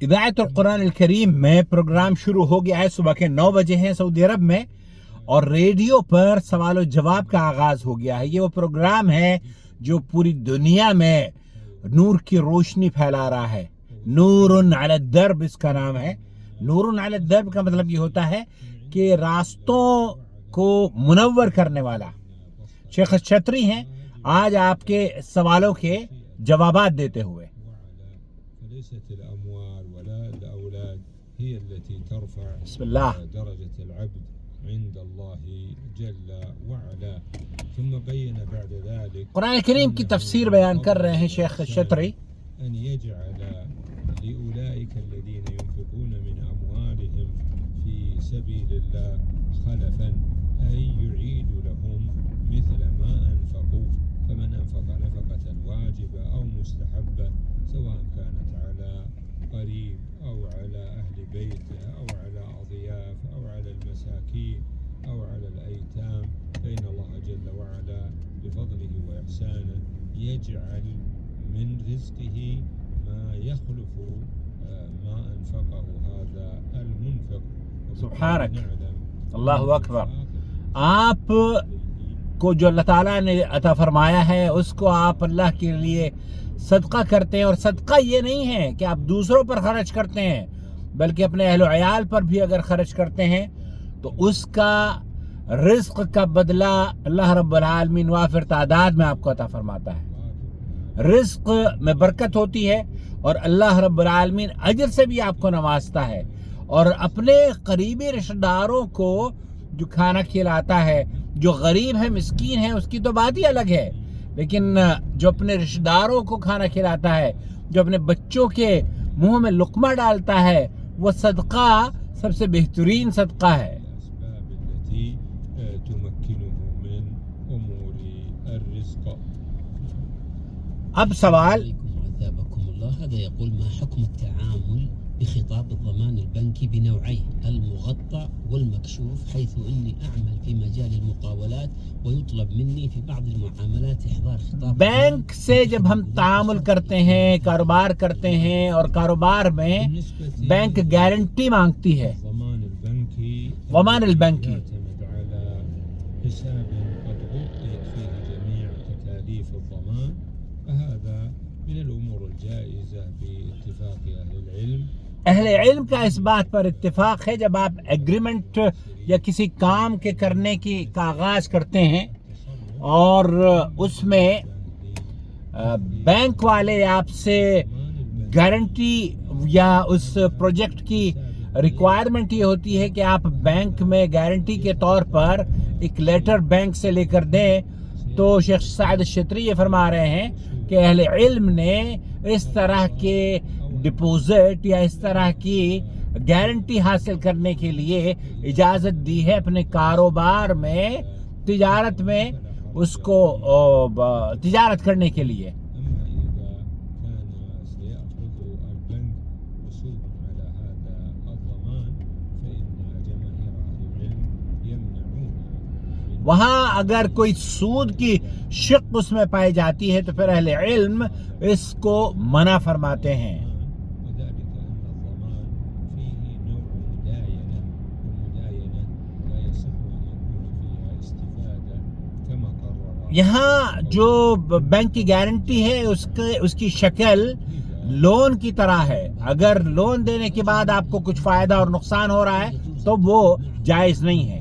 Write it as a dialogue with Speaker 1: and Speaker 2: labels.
Speaker 1: इदायत कुरान अल करीम में प्रोग्राम शुरू हो गया है। सुबह के 9 बजे हैं सऊदी अरब में, और रेडियो पर सवाल और जवाब का आगाज हो गया है। ये वो प्रोग्राम है जो पूरी दुनिया में नूर की रोशनी फैला रहा है। नूरुन अला दर्ब इसका नाम है। नूरुन अला दर्ब का मतलब ये होता है कि रास्तों को मुनव्वर करने वाला। शेख छतरी हैं आज आपके सवालों के जवाबात देते हुए। बिस्मिल्लाह। कुरान करीम की तफसीर बयान कर रहे हैं शेख छतरी।
Speaker 2: يجعل من رزقه ما يخلف ما أنفقه هذا المنفق.
Speaker 1: सुभानक अल्लाहु अकबर। आप को जो अल्लाह ताला ने अता फरमाया है उसको आप अल्लाह के लिए सदका करते हैं। और सदका ये नहीं है कि आप दूसरों पर खर्च करते हैं, बल्कि अपने अहल अयाल पर भी अगर खर्च करते हैं तो उसका रिस्क का बदला अल्लाह रब्बुल आलमीन वाफिर तादाद में आपको अता फरमाता है। रिस्क में बरकत होती है और अल्लाह रब्बुल आलमीन अजर से भी आपको नवाजता है। और अपने करीबी रिश्तेदारों को जो खाना खिलाता है, जो गरीब है मिस्कीन है, उसकी तो बात ही अलग है, लेकिन जो अपने रिश्तेदारों को खाना खिलाता है, जो अपने बच्चों के मुंह में लुकमा डालता है, वो सदका सबसे बेहतरीन सदका है। अब सवाल
Speaker 3: بخطاب الضمان البنكي بنوعيه المغطى والمكشوف، حيث اني اعمل في مجال المقاولات ويطلب مني في بعض المعاملات احضار خطاب
Speaker 1: बैंक से जब हम तामुल करते हैं, कारोबार करते हैं, और कारोबार में बैंक गारंटी मांगती है। ضمان البنكي अहले इल्म का इस बात पर इत्तिफाक है, जब आप एग्रीमेंट या किसी काम के करने की का आगाज करते हैं और उसमें बैंक वाले आपसे गारंटी या उस प्रोजेक्ट की रिक्वायरमेंट ये होती है कि आप बैंक में गारंटी के तौर पर एक लेटर बैंक से लेकर दें, तो शेख साद छतरी ये फरमा रहे हैं कि अहले इल्म ने इस तरह के डिपॉजिट या इस तरह की गारंटी हासिल करने के लिए इजाज़त दी है अपने कारोबार में, तिजारत में उसको तिजारत करने के लिए। वहाँ अगर कोई सूद की शिक उसमें पाई जाती है तो फिर अहले इल्म इसको मना फरमाते हैं। यहाँ जो बैंक की गारंटी है उसकी शक्ल लोन की तरह है। अगर लोन देने के बाद आपको कुछ फायदा और नुकसान हो रहा है तो वो जायज नहीं है।